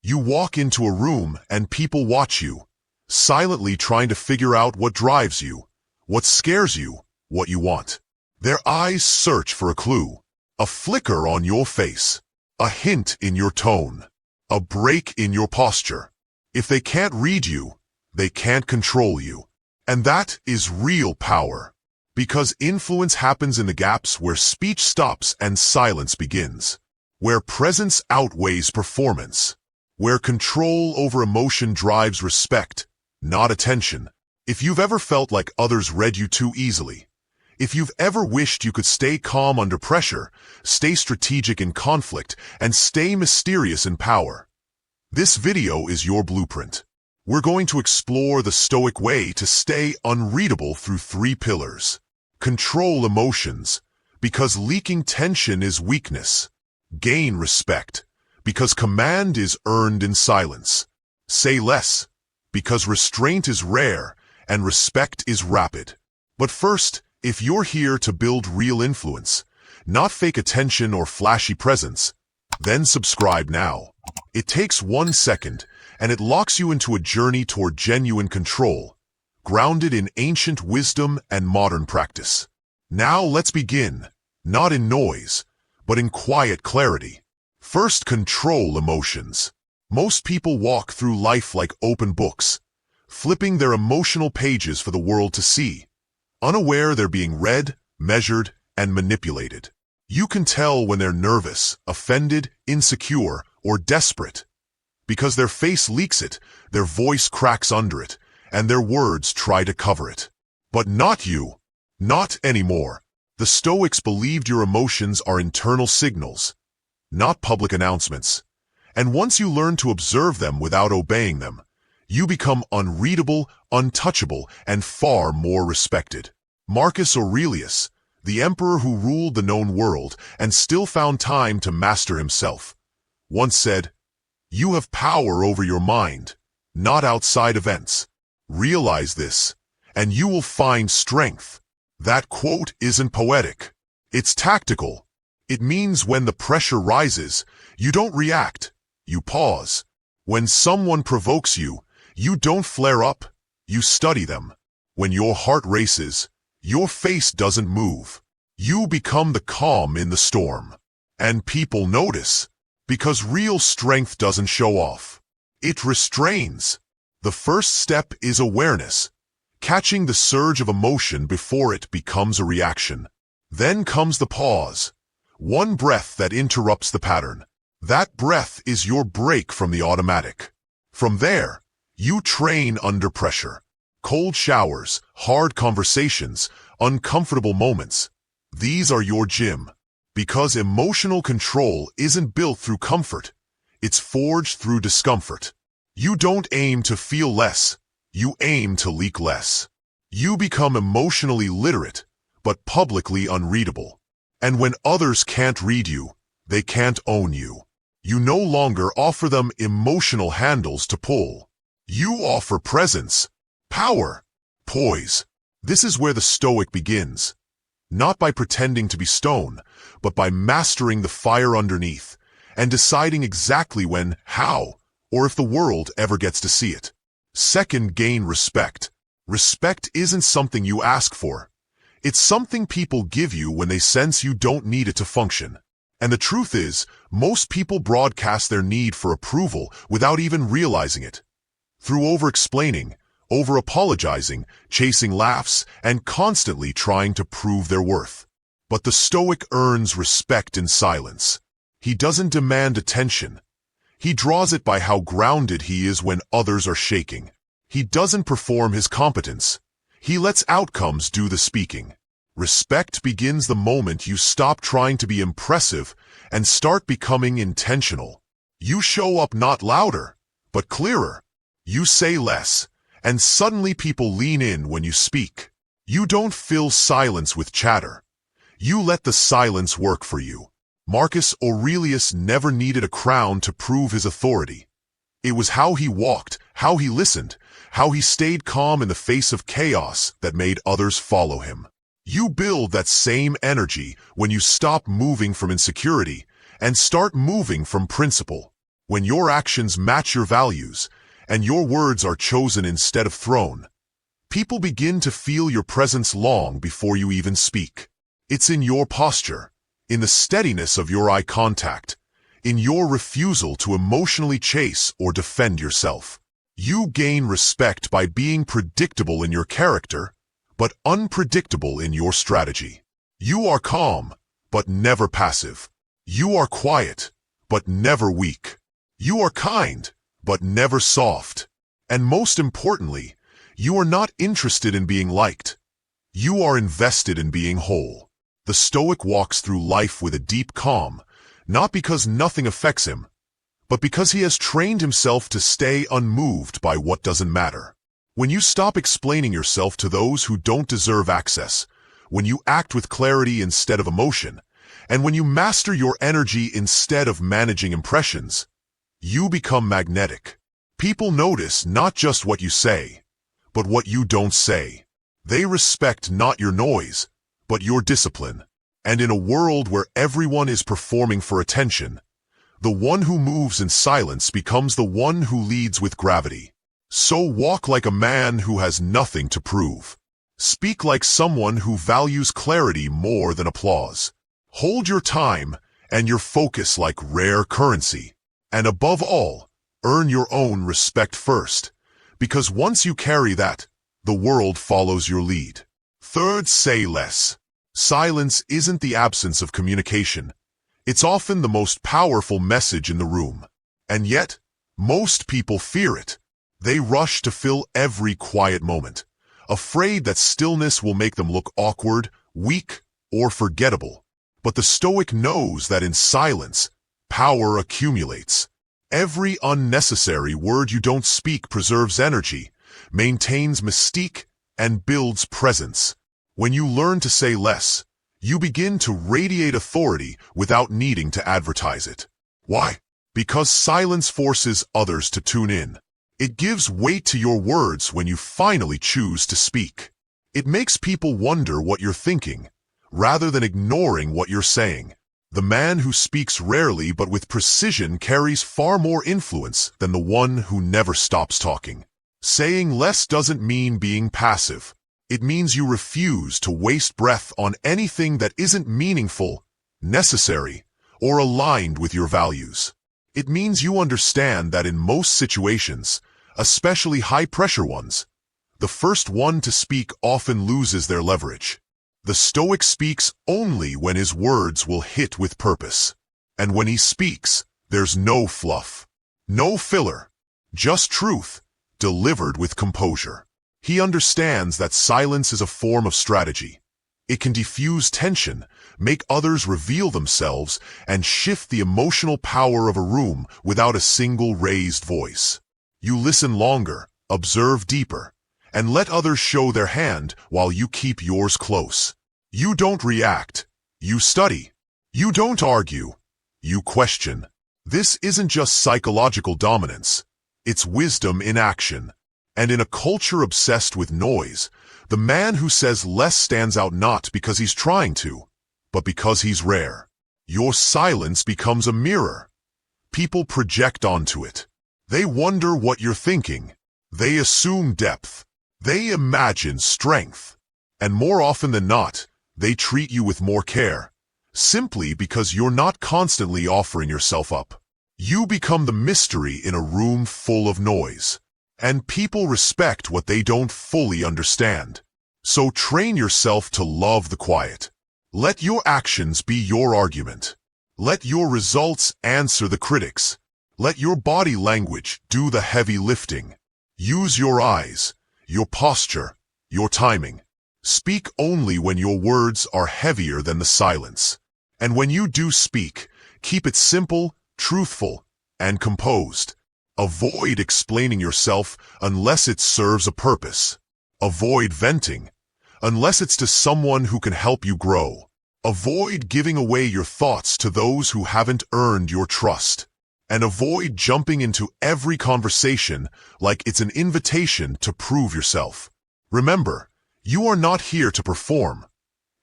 You walk into a room and people watch you, silently trying to figure out what drives you, what scares you, what you want. Their eyes search for a clue, a flicker on your face, a hint in your tone, a break in your posture. If they can't read you, they can't control you. And that is real power, because influence happens in the gaps where speech stops and silence begins, where presence outweighs performance, where control over emotion drives respect, not attention. If you've ever felt like others read you too easily, if you've ever wished you could stay calm under pressure, stay strategic in conflict, and stay mysterious in power, this video is your blueprint. We're going to explore the Stoic way to stay unreadable through 3 pillars. Control emotions, because leaking tension is weakness. Gain respect, because command is earned in silence. Say less, because restraint is rare and respect is rapid. But first, if you're here to build real influence, not fake attention or flashy presence, then subscribe now. It takes 1 second, and it locks you into a journey toward genuine control, grounded in ancient wisdom and modern practice. Now let's begin, not in noise, but in quiet clarity. First, control emotions. Most people walk through life like open books, flipping their emotional pages for the world to see, unaware they're being read, measured, and manipulated. You can tell when they're nervous, offended, insecure, or desperate, because their face leaks it, their voice cracks under it, and their words try to cover it. But not you. Not anymore. The Stoics believed your emotions are internal signals, not public announcements. And once you learn to observe them without obeying them, you become unreadable, untouchable, and far more respected. Marcus Aurelius, the emperor who ruled the known world and still found time to master himself, once said, "You have power over your mind, not outside events. Realize this, and you will find strength." That quote isn't poetic. It's tactical. It means when the pressure rises, you don't react, you pause. When someone provokes you, you don't flare up, you study them. When your heart races, your face doesn't move. You become the calm in the storm. And people notice, because real strength doesn't show off. It restrains. The first step is awareness, catching the surge of emotion before it becomes a reaction. Then comes the pause, one breath that interrupts the pattern. That breath is your break from the automatic. From there, you train under pressure. Cold showers, hard conversations, uncomfortable moments. These are your gym. Because emotional control isn't built through comfort, it's forged through discomfort. You don't aim to feel less, you aim to leak less. You become emotionally literate, but publicly unreadable. And when others can't read you, they can't own you. You no longer offer them emotional handles to pull. You offer presence, power, poise. This is where the Stoic begins. Not by pretending to be stone, but by mastering the fire underneath and deciding exactly when, how, or if the world ever gets to see it. Second, gain respect. Respect isn't something you ask for. It's something people give you when they sense you don't need it to function. And the truth is, most people broadcast their need for approval without even realizing it. Through over-explaining, over-apologizing, chasing laughs, and constantly trying to prove their worth. But the Stoic earns respect in silence. He doesn't demand attention. He draws it by how grounded he is when others are shaking. He doesn't perform his competence. He lets outcomes do the speaking. Respect begins the moment you stop trying to be impressive and start becoming intentional. You show up not louder, but clearer. You say less, and suddenly people lean in when you speak. You don't fill silence with chatter. You let the silence work for you. Marcus Aurelius never needed a crown to prove his authority. It was how he walked, how he listened, how he stayed calm in the face of chaos that made others follow him. You build that same energy when you stop moving from insecurity and start moving from principle. when your actions match your values, and your words are chosen instead of thrown, people begin to feel your presence long before you even speak. It's in your posture, in the steadiness of your eye contact, in your refusal to emotionally chase or defend yourself. You gain respect by being predictable in your character, but unpredictable in your strategy. You are calm, but never passive. You are quiet, but never weak. You are kind, but never soft. And most importantly, you are not interested in being liked. You are invested in being whole. The Stoic walks through life with a deep calm, not because nothing affects him, but because he has trained himself to stay unmoved by what doesn't matter. When you stop explaining yourself to those who don't deserve access, when you act with clarity instead of emotion, and when you master your energy instead of managing impressions, you become magnetic. People notice not just what you say, but what you don't say. They respect not your noise, but your discipline. And in a world where everyone is performing for attention, the one who moves in silence becomes the one who leads with gravity. So walk like a man who has nothing to prove. Speak like someone who values clarity more than applause. Hold your time and your focus like rare currency. And above all, earn your own respect first, because once you carry that, the world follows your lead. Third, say less. Silence isn't the absence of communication. It's often the most powerful message in the room. And yet, most people fear it. They rush to fill every quiet moment, afraid that stillness will make them look awkward, weak, or forgettable. But the Stoic knows that in silence, power accumulates. Every unnecessary word you don't speak preserves energy, maintains mystique, and builds presence. When you learn to say less, you begin to radiate authority without needing to advertise it. Why? Because silence forces others to tune in. It gives weight to your words when you finally choose to speak. It makes people wonder what you're thinking, rather than ignoring what you're saying. The man who speaks rarely but with precision carries far more influence than the one who never stops talking. Saying less doesn't mean being passive. It means you refuse to waste breath on anything that isn't meaningful, necessary, or aligned with your values. It means you understand that in most situations, especially high-pressure ones, the first one to speak often loses their leverage. The Stoic speaks only when his words will hit with purpose. And when he speaks, there's no fluff, no filler, just truth, delivered with composure. He understands that silence is a form of strategy. It can diffuse tension, make others reveal themselves, and shift the emotional power of a room without a single raised voice. You listen longer, observe deeper, and let others show their hand while you keep yours close. You don't react, you study. You don't argue, you question. This isn't just psychological dominance, it's wisdom in action. And in a culture obsessed with noise, the man who says less stands out not because he's trying to, but because he's rare. Your silence becomes a mirror. People project onto it. They wonder what you're thinking. They assume depth. They imagine strength. And more often than not, they treat you with more care, simply because you're not constantly offering yourself up. You become the mystery in a room full of noise. And people respect what they don't fully understand. So train yourself to love the quiet. Let your actions be your argument. Let your results answer the critics. Let your body language do the heavy lifting. Use your eyes, your posture, your timing. Speak only when your words are heavier than the silence. And when you do speak, keep it simple, truthful, and composed. Avoid explaining yourself unless it serves a purpose. Avoid venting, unless it's to someone who can help you grow. Avoid giving away your thoughts to those who haven't earned your trust. And avoid jumping into every conversation like it's an invitation to prove yourself. Remember, you are not here to perform.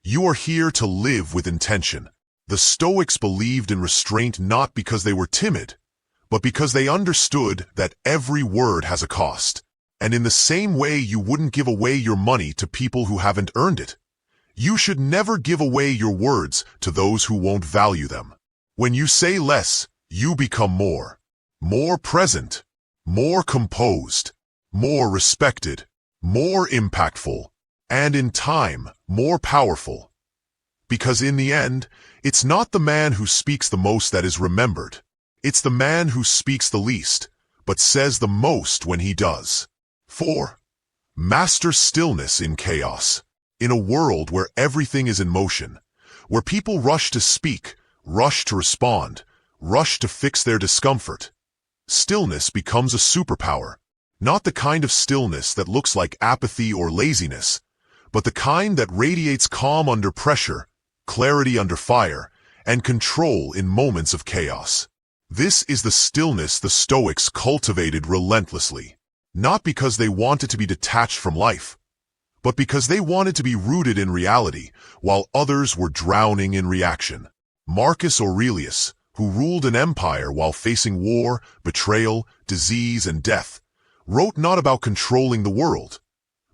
You are here to live with intention. The Stoics believed in restraint not because they were timid, but because they understood that every word has a cost. And in the same way you wouldn't give away your money to people who haven't earned it, you should never give away your words to those who won't value them. When you say less, you become more. More present, more composed, more respected, more impactful, and in time, more powerful. Because in the end, it's not the man who speaks the most that is remembered. It's the man who speaks the least, but says the most when he does. 4. Master stillness in chaos. In a world where everything is in motion, where people rush to speak, rush to respond, rush to fix their discomfort, stillness becomes a superpower. Not the kind of stillness that looks like apathy or laziness, but the kind that radiates calm under pressure, clarity under fire, and control in moments of chaos. This is the stillness the Stoics cultivated relentlessly, not because they wanted to be detached from life, but because they wanted to be rooted in reality while others were drowning in reaction. Marcus Aurelius, who ruled an empire while facing war, betrayal, disease, and death, wrote not about controlling the world,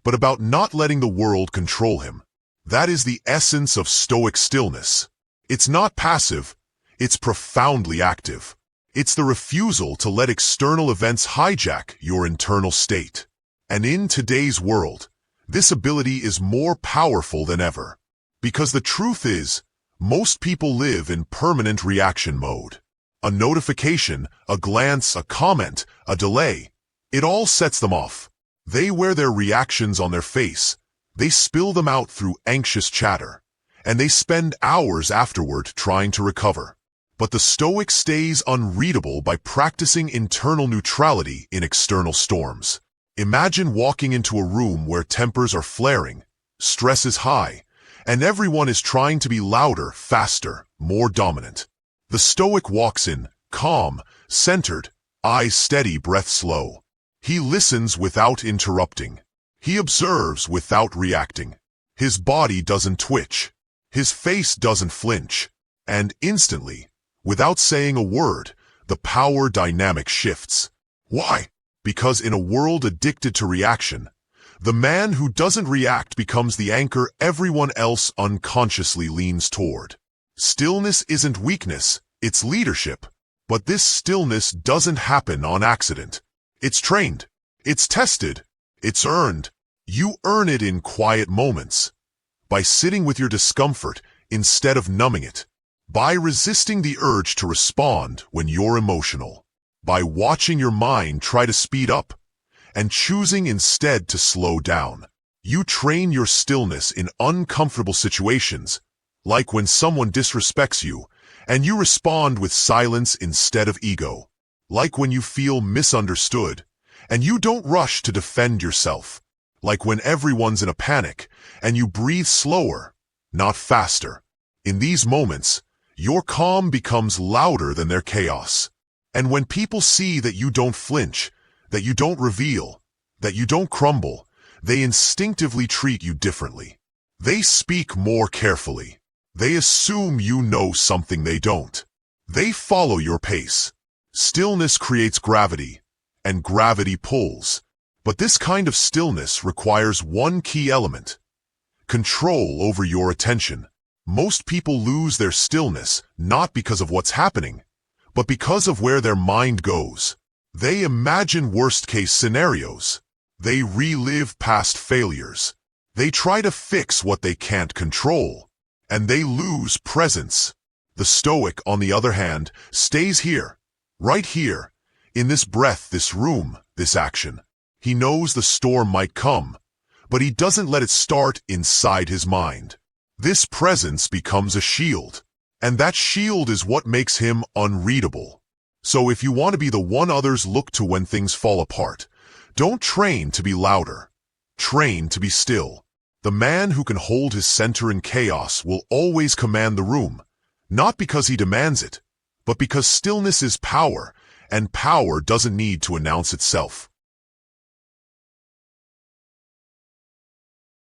but about not letting the world control him. That is the essence of Stoic stillness. It's not passive, it's profoundly active. It's the refusal to let external events hijack your internal state. And in today's world, this ability is more powerful than ever. Because the truth is, most people live in permanent reaction mode. A notification, a glance, a comment, a delay, it all sets them off. They wear their reactions on their face, they spill them out through anxious chatter, and they spend hours afterward trying to recover. But the Stoic stays unreadable by practicing internal neutrality in external storms. Imagine walking into a room where tempers are flaring, stress is high, and everyone is trying to be louder, faster, more dominant. The Stoic walks in, calm, centered, eyes steady, breath slow. He listens without interrupting. He observes without reacting. His body doesn't twitch. His face doesn't flinch. And instantly, without saying a word, the power dynamic shifts. Why? Because in a world addicted to reaction, the man who doesn't react becomes the anchor everyone else unconsciously leans toward. Stillness isn't weakness, it's leadership. But this stillness doesn't happen on accident. It's trained, it's tested, it's earned. You earn it in quiet moments, by sitting with your discomfort instead of numbing it, by resisting the urge to respond when you're emotional, by watching your mind try to speed up, and choosing instead to slow down. You train your stillness in uncomfortable situations, like when someone disrespects you, and you respond with silence instead of ego. Like when you feel misunderstood, and you don't rush to defend yourself. Like when everyone's in a panic, and you breathe slower, not faster. In these moments, your calm becomes louder than their chaos. And when people see that you don't flinch, that you don't reveal, that you don't crumble, they instinctively treat you differently. They speak more carefully. They assume you know something they don't. They follow your pace. Stillness creates gravity, and gravity pulls. But this kind of stillness requires one key element: control over your attention. Most people lose their stillness not because of what's happening, but because of where their mind goes. They imagine worst-case scenarios. They relive past failures. They try to fix what they can't control, and they lose presence. The Stoic, on the other hand, stays here, right here, in this breath, this room, this action. He knows the storm might come, but he doesn't let it start inside his mind. This presence becomes a shield, and that shield is what makes him unreadable. So if you want to be the one others look to when things fall apart, don't train to be louder. Train to be still. The man who can hold his center in chaos will always command the room, not because he demands it, but because stillness is power, and power doesn't need to announce itself.